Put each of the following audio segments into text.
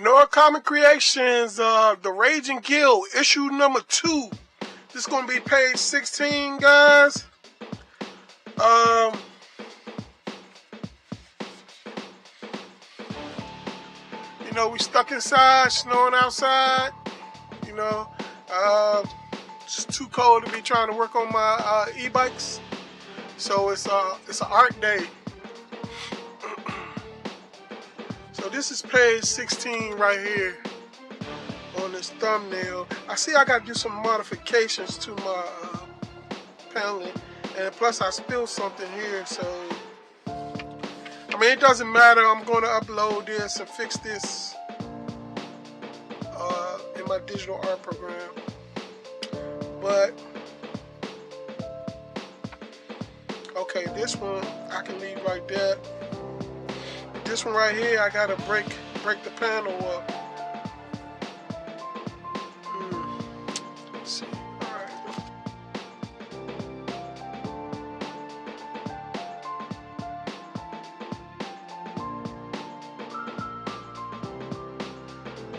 NoirComicCreations, the RagingGill, issue number 2. This is going to be page 16, guys. You know, we stuck inside, snowing outside. You know, it's too cold to be trying to work on my e-bikes. So it's an art day. So this is page 16 right here on this thumbnail. I see I got to do some modifications to my paneling, and plus I spilled something here. So I mean, it doesn't matter. I'm going to upload this and fix this in my digital art program. But okay, this one I can leave like that. This one right here, I gotta break the panel up. Let's see. All right.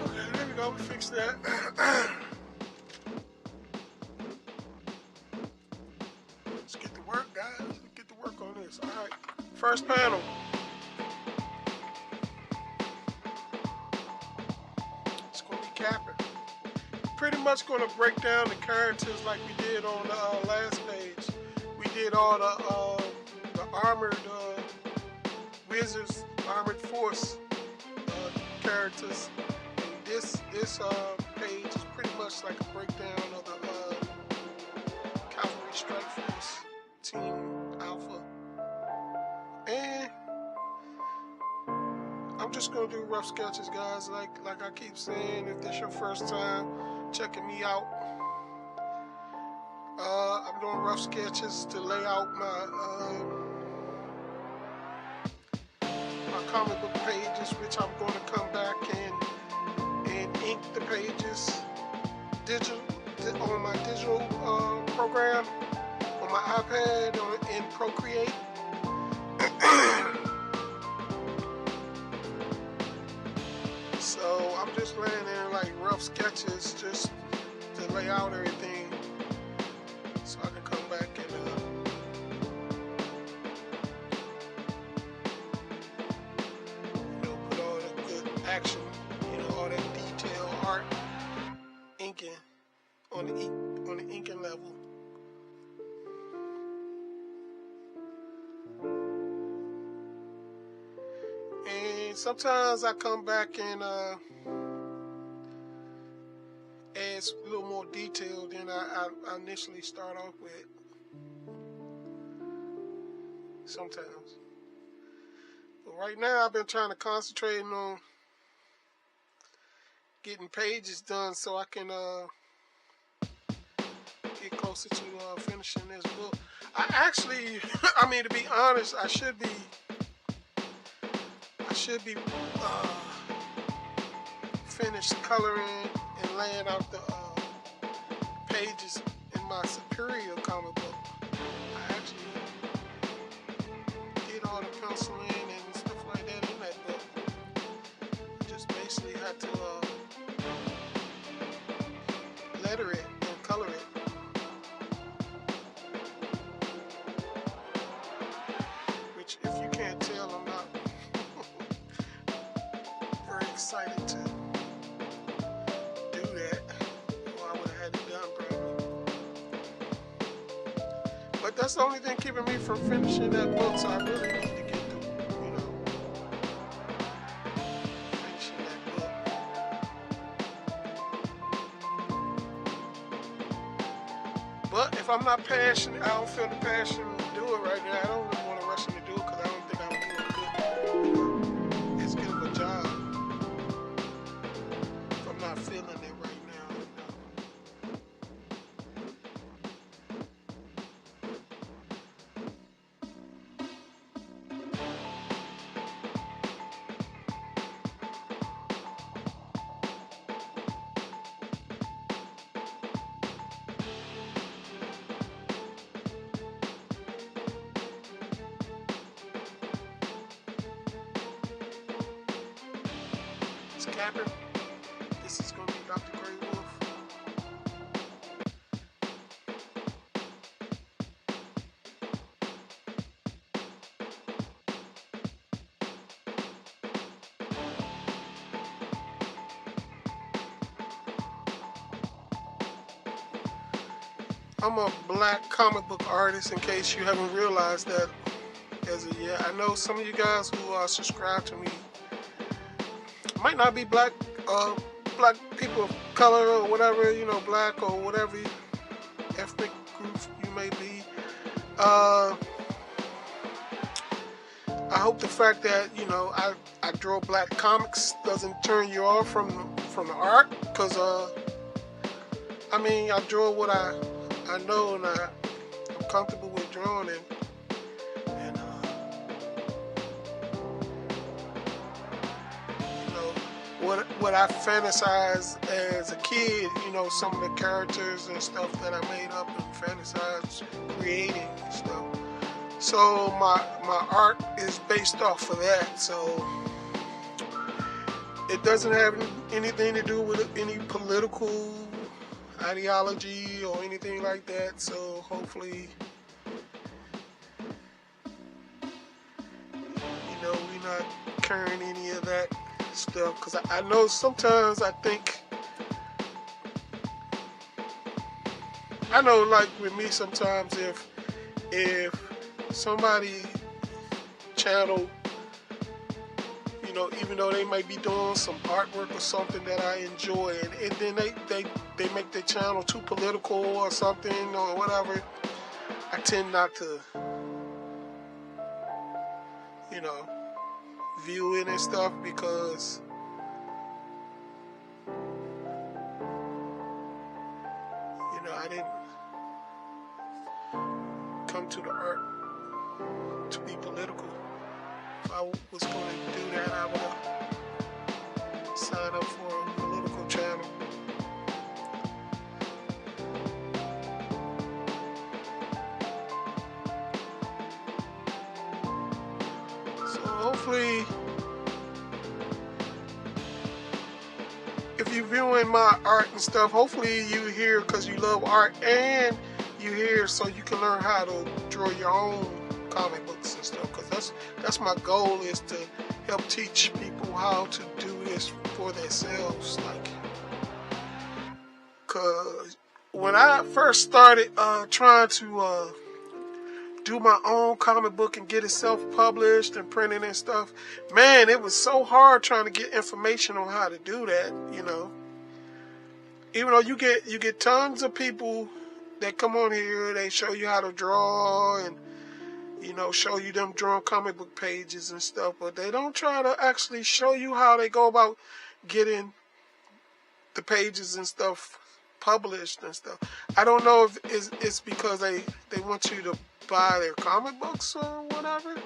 Okay, there we go. We fixed that. Let's get to work, guys. Let's get to work on this. All right. First panel. Pretty much going to break down the characters like we did on the last page. We did all the armored wizards, armored force characters. And this page is pretty much like a breakdown of the Cavalry Strike Force Team Alpha. And I'm just going to do rough sketches, guys. Like I keep saying, if this your first time checking me out, I'm doing rough sketches to lay out my comic book pages, which I'm going to come back and ink the pages on my digital program on my iPad in Procreate. So I'm just laying in like rough sketches just to lay out everything, so I can come back and put all the good action, all that detail art inking on the inking level. And sometimes I come back and add a little more detail than I initially start off with. Sometimes. But right now I've been trying to concentrate on getting pages done so I can get closer to finishing this book. I actually, I mean, to be honest, I should be finished coloring and laying out the pages in my Superior comic book. I actually did all the penciling and stuff like that in that book. Just basically had to letter it and color it. Which, if you can't tell, I'm not very excited to do that. Well, I would have had it done probably. But that's the only thing keeping me from finishing that book, so I really need to get to, finishing that book. But if I'm not passionate, I don't feel the passion to do it right now. I don't really want to rush in to do it because I don't think I'm doing as good of a job. If I'm not feeling it right now. is Capper. This is going to be Dr. Grey Wolf. I'm a black comic book artist, in case you haven't realized that as of yet. I know some of you guys who are subscribed to me might not be black people of color or whatever, you know, black or whatever ethnic group you may be. I hope the fact that, you know, I draw black comics doesn't turn you off from the art, because I mean, I draw what I know and I'm comfortable with drawing, and you know, what I fantasized as a kid, you know, some of the characters and stuff that I made up and fantasized creating and stuff. So my art is based off of that. So it doesn't have anything to do with any political ideology or anything like that. So hopefully, you know, we're not carrying any of that stuff, because I know sometimes I know, like with me, sometimes if somebody channel, you know, even though they might be doing some artwork or something that I enjoy, and then they make their channel too political or something or whatever, I tend not to, you know, view it and stuff, because you know, I didn't come to the art to be political. If I was going to do that, I would have signed up for a political channel. So hopefully, if you're viewing my art and stuff, hopefully you here because you love art, and you here so you can learn how to draw your own comic books and stuff, because that's my goal, is to help teach people how to do this for themselves. Like, cause when I first started trying to do my own comic book and get it self-published and printed and stuff, man, it was so hard trying to get information on how to do that, you know. Even though you get tons of people that come on here, they show you how to draw and, you know, show you them drawing comic book pages and stuff, but they don't try to actually show you how they go about getting the pages and stuff published and stuff. I don't know if it's because they want you to buy their comic books or whatever,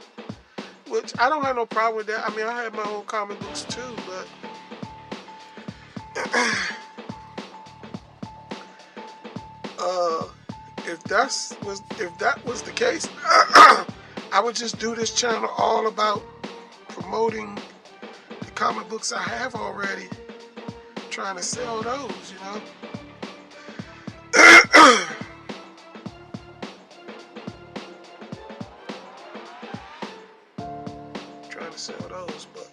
which I don't have no problem with that. I mean, I have my own comic books too, but if that was the case, I would just do this channel all about promoting the comic books I have already, trying to sell those, you know. Trying to sell those, but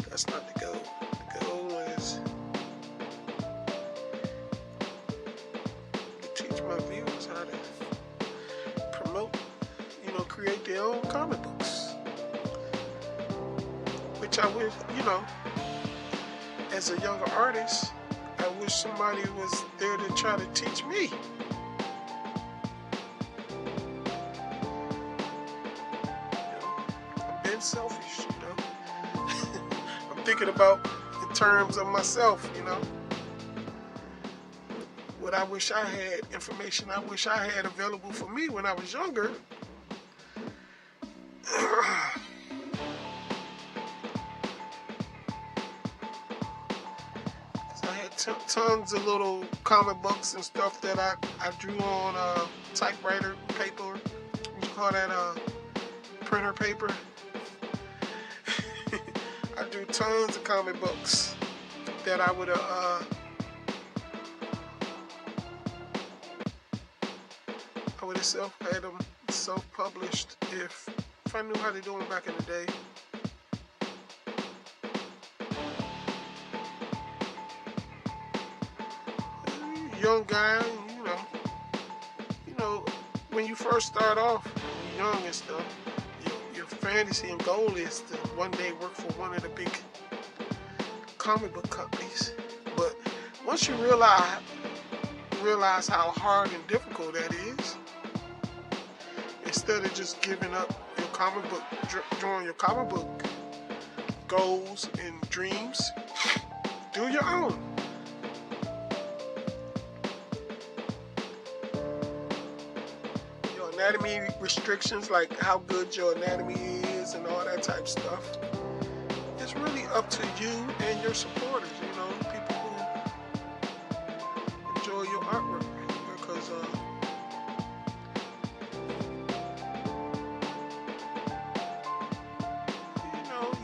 that's not the goal. The goal is to teach my viewers how to promote, you know, create their own comic books, which I wish, you know, as a younger artist, I wish somebody was there to try to teach me. You know, I'm being selfish, you know. I'm thinking about in terms of myself, you know. What I wish I had, information I wish I had available for me when I was younger. Tons of little comic books and stuff that I drew on typewriter paper. What you call that? Printer paper. I drew tons of comic books. that I would had them self-published if I knew how to do them back in the day. Young guy, you know, when you first start off, you're young and stuff, your fantasy and goal is to one day work for one of the big comic book companies. But once you realize how hard and difficult that is, instead of just giving up your comic book, drawing your comic book goals and dreams, do your own. Your anatomy restrictions, like how good your anatomy is and all that type stuff, it's really up to you and your supporters, people who enjoy your artwork, because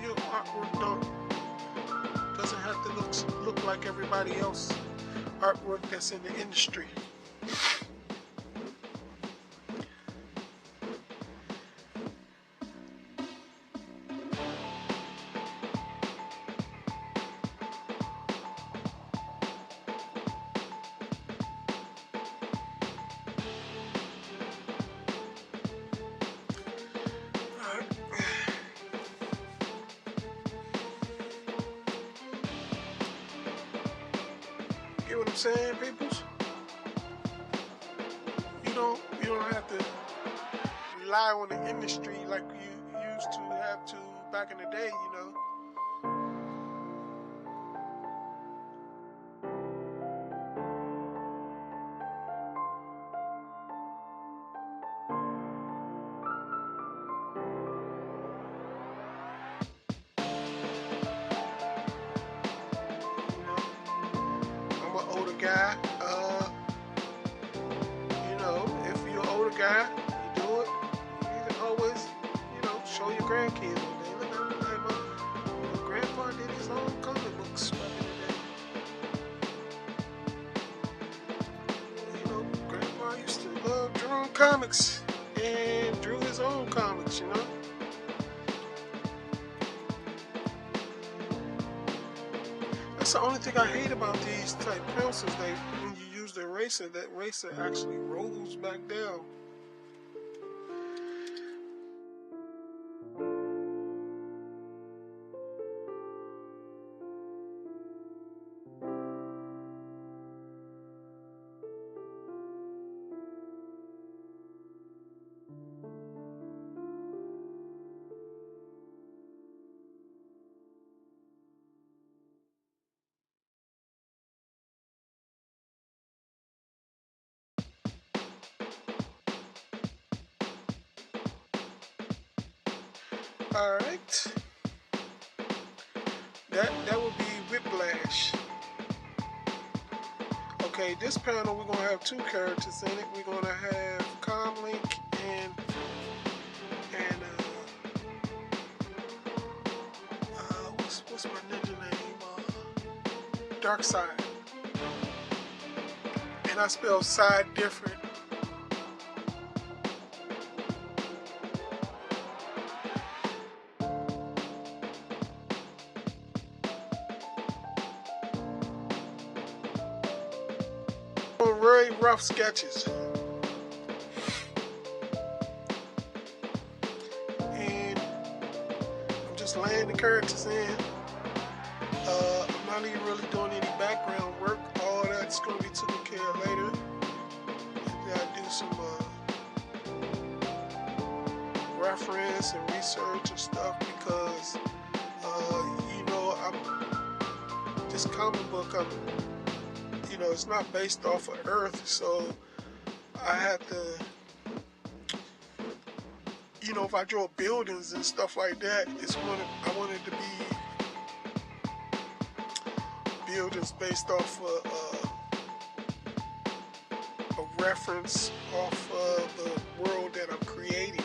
your artwork doesn't have to look like everybody else artwork that's in the industry. Get what I'm saying, peoples? You don't have to rely on the industry like you used to have to back in the day, I'm an older guy. If you're an older guy, you do it. You can always, show your grandkids one day. Look, my grandpa did his own comic books back in the day. Grandpa used to love drawing comics and drew his own comics, That's the only thing I hate about these type pencils. When you use the eraser, that eraser actually rolls back down. Alright, that would be Whiplash. Okay, this panel we're gonna have two characters in it. We're gonna have Comlink and what's my ninja name? Darkseid. And I spell side different. Very rough sketches, and I'm just laying the characters in. I'm not even really doing any background work. All that's going to be taken care of later. And I do some reference and research and stuff, because this comic book, it's not based off of Earth, so I have to, if I draw buildings and stuff like that, I want it to be buildings based off a reference off of the world that I'm creating.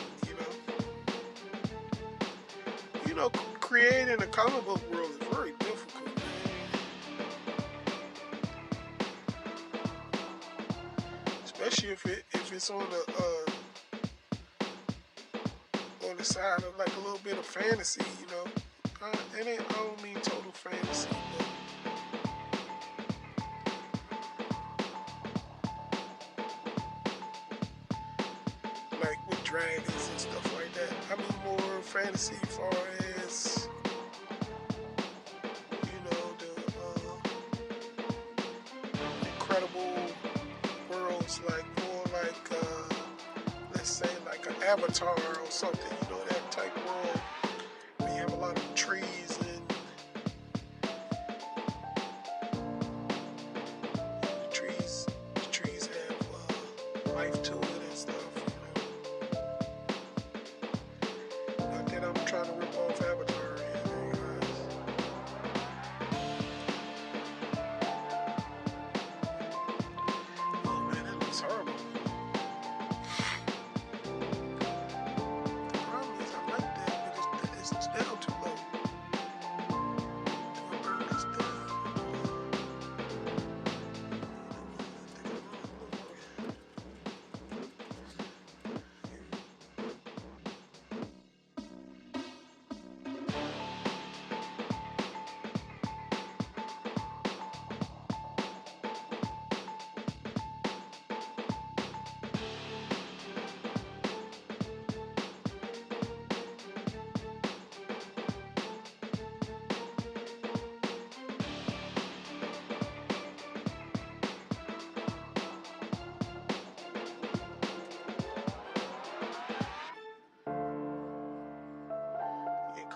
Creating a comic book world is very difficult, man. especially if it's on the side of like a little bit of fantasy, you know. And I don't mean total fantasy, but like with dragons and stuff like that. I mean more fantasy far as, you know, the incredible worlds, like more like let's say like an Avatar or something, you know, that type world. We have a lot of trees and the trees have life to it and stuff, you know. Not that I'm trying to rip off Avatar or anything, guys. Oh man, that looks horrible. The problem is I like that, but it's down too low. Do I burn this down?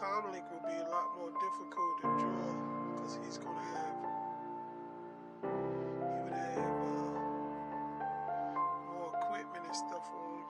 Comlink would be a lot more difficult to draw because he would have more equipment and stuff on him.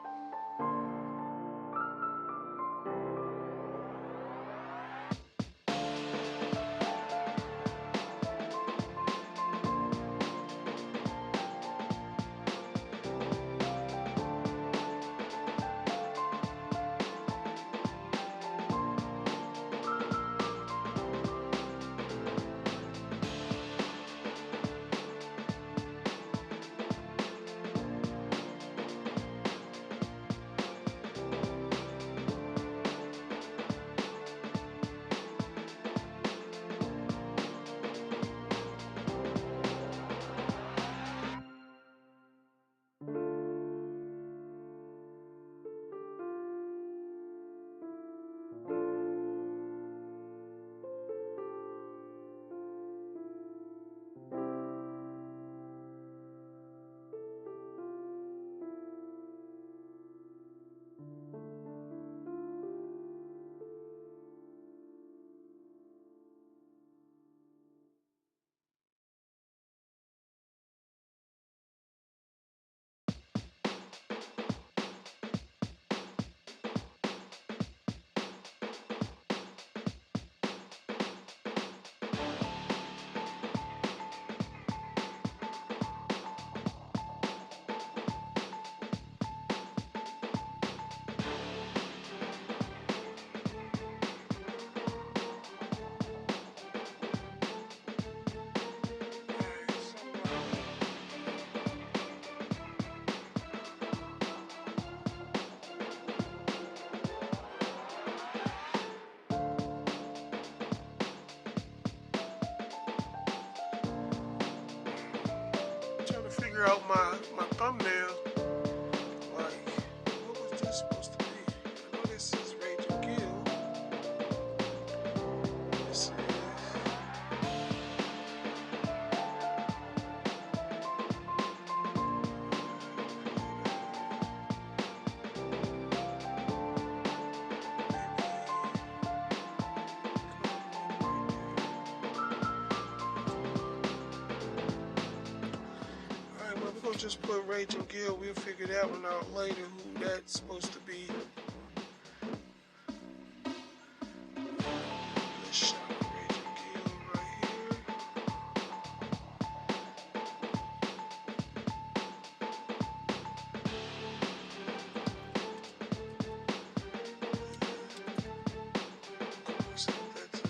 Figure out my thumbnail. Like, what was this supposed to be? I know this is RagingGill. This is just put RagingGill. We'll figure that one out later, who that's supposed to be. Let's shot RagingGill right here. So that's it.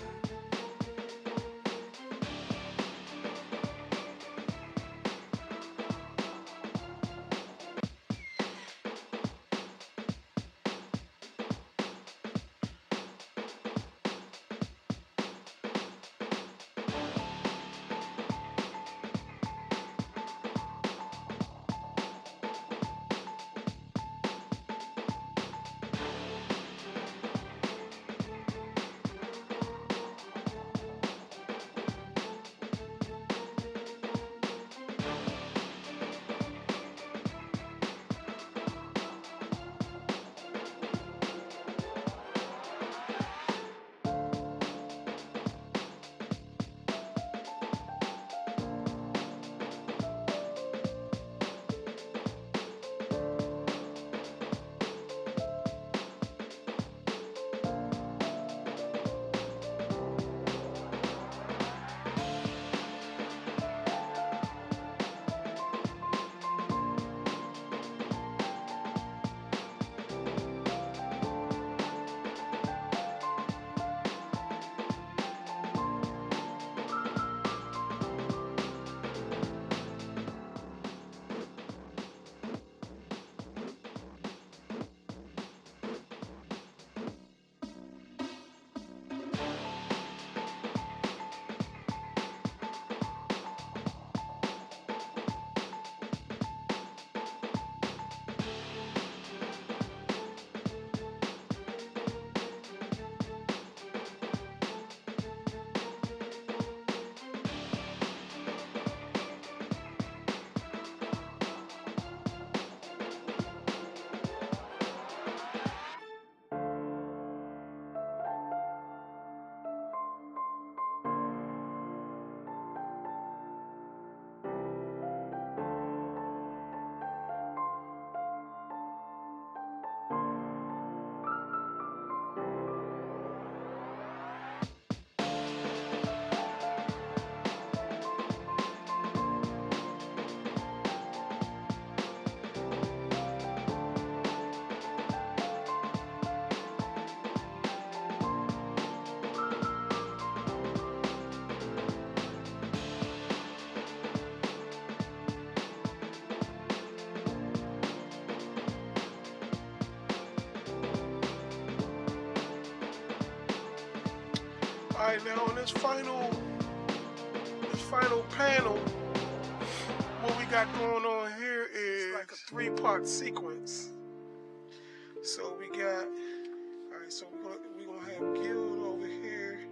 Alright, now on this final panel, what we got going on here is like a 3-part sequence. So we got, alright, so we're gonna have Guild over here.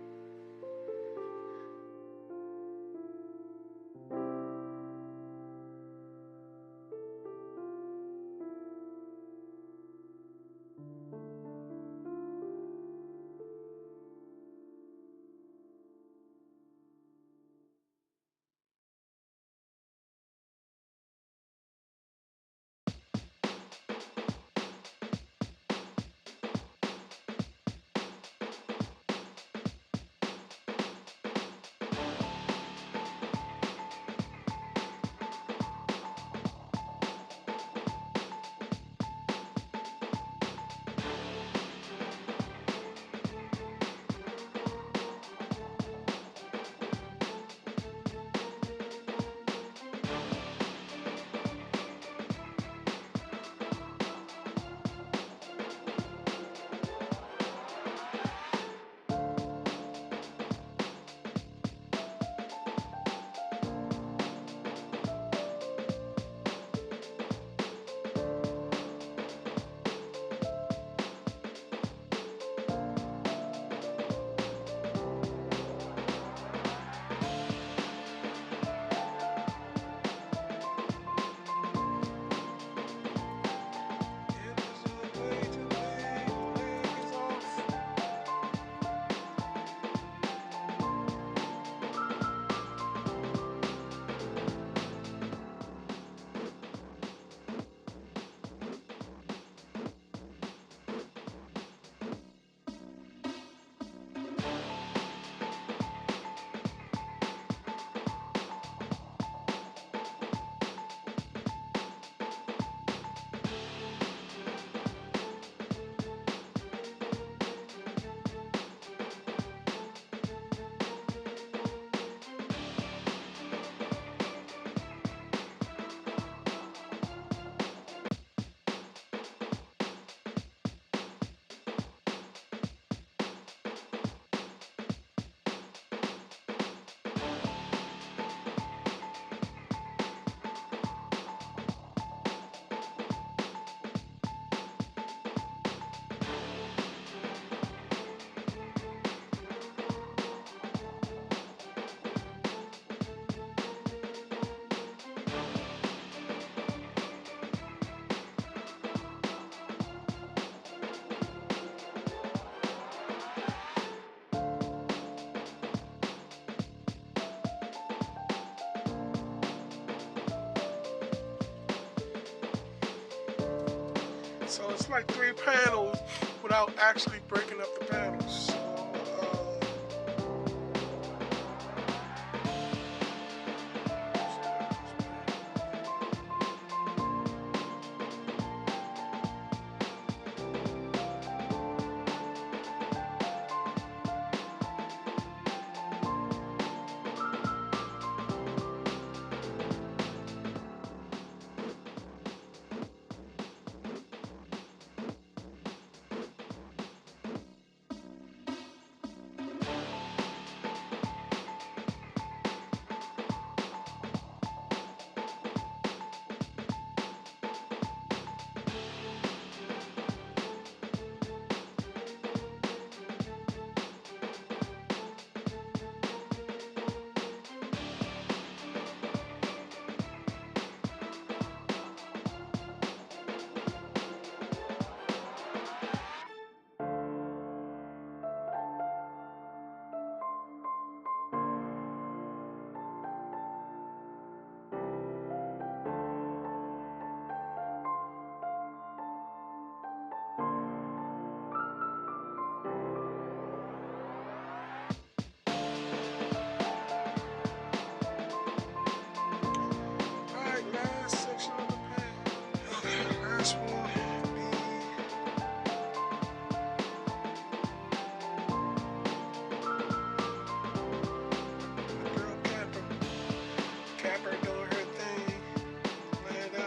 So it's like 3 panels without actually breaking up the panels. So,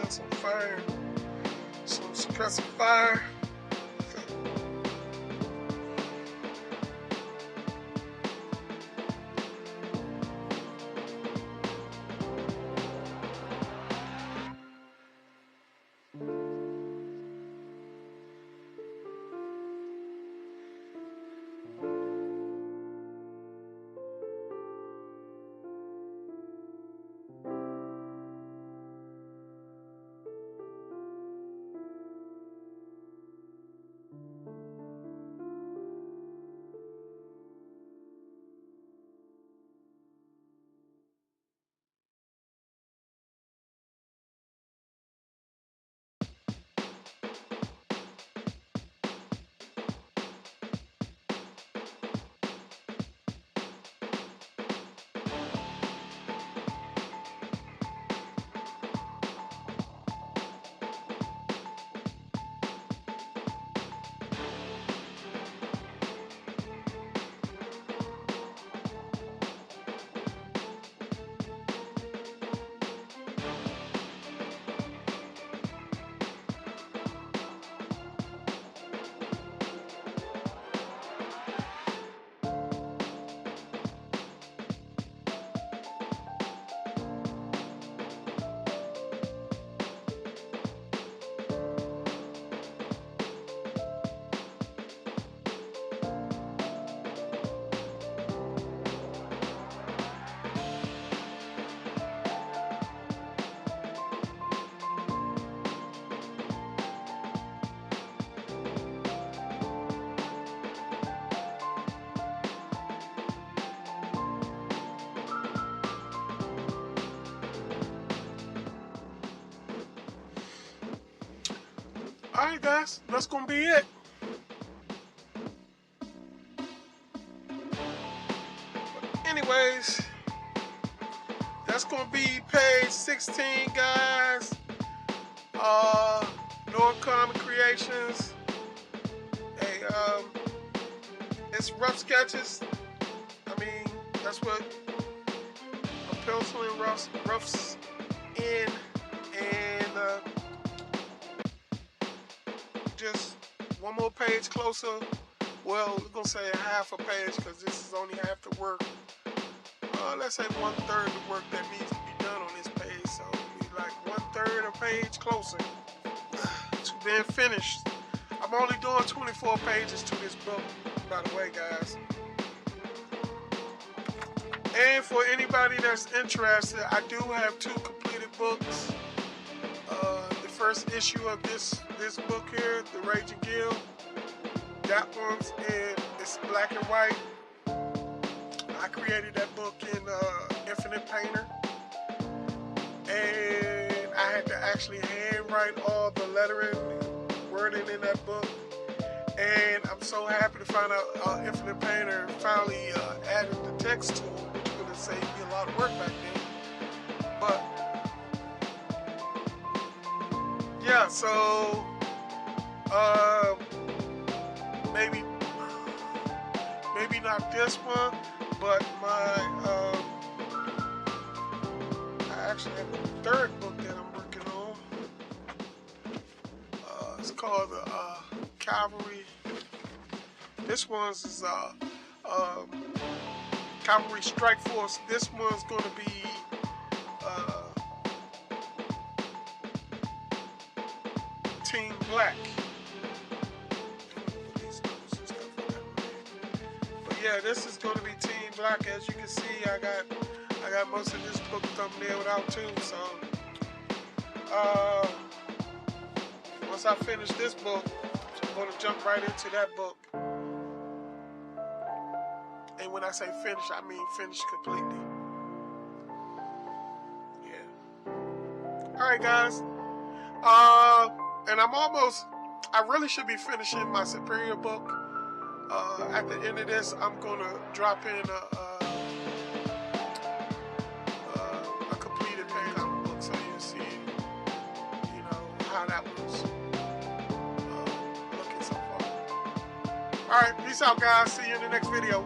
some fire, some suppressive fire. Alright guys, that's gonna be it. Anyways, that's gonna be page 16, guys. NoirComicCreations. Hey, it's rough sketches. I mean, that's what I'm penciling roughs in, and just one more page closer. Well, we're gonna say a half a page because this is only half the work. Let's say 1/3 of the work that needs to be done on this page. So we like 1/3 a page closer to being finished. I'm only doing 24 pages to this book, by the way, guys. And for anybody that's interested, I do have 2 completed books. The first issue of this book here, the RagingGill, that one's it's black and white. I created that book in Infinite Painter, and I had to actually handwrite all the lettering, wording in that book. And I'm so happy to find out Infinite Painter finally added the text tool, which would have saved me a lot of work back then. But yeah, so maybe not this one, but I actually have a 3rd book that I'm working on. It's called Cavalry. This one's is Cavalry Strike Force. This one's going to be Team Black. But yeah, this is going to be Team Black. As you can see, I got most of this book thumbnailed out too. So once I finish this book, I'm going to jump right into that book. And when I say finish, I mean finish completely. Yeah. Alright guys. And I really should be finishing my Superior book. At the end of this, I'm going to drop in a completed page on the book so you see, how that was looking so far. Alright, peace out guys. See you in the next video.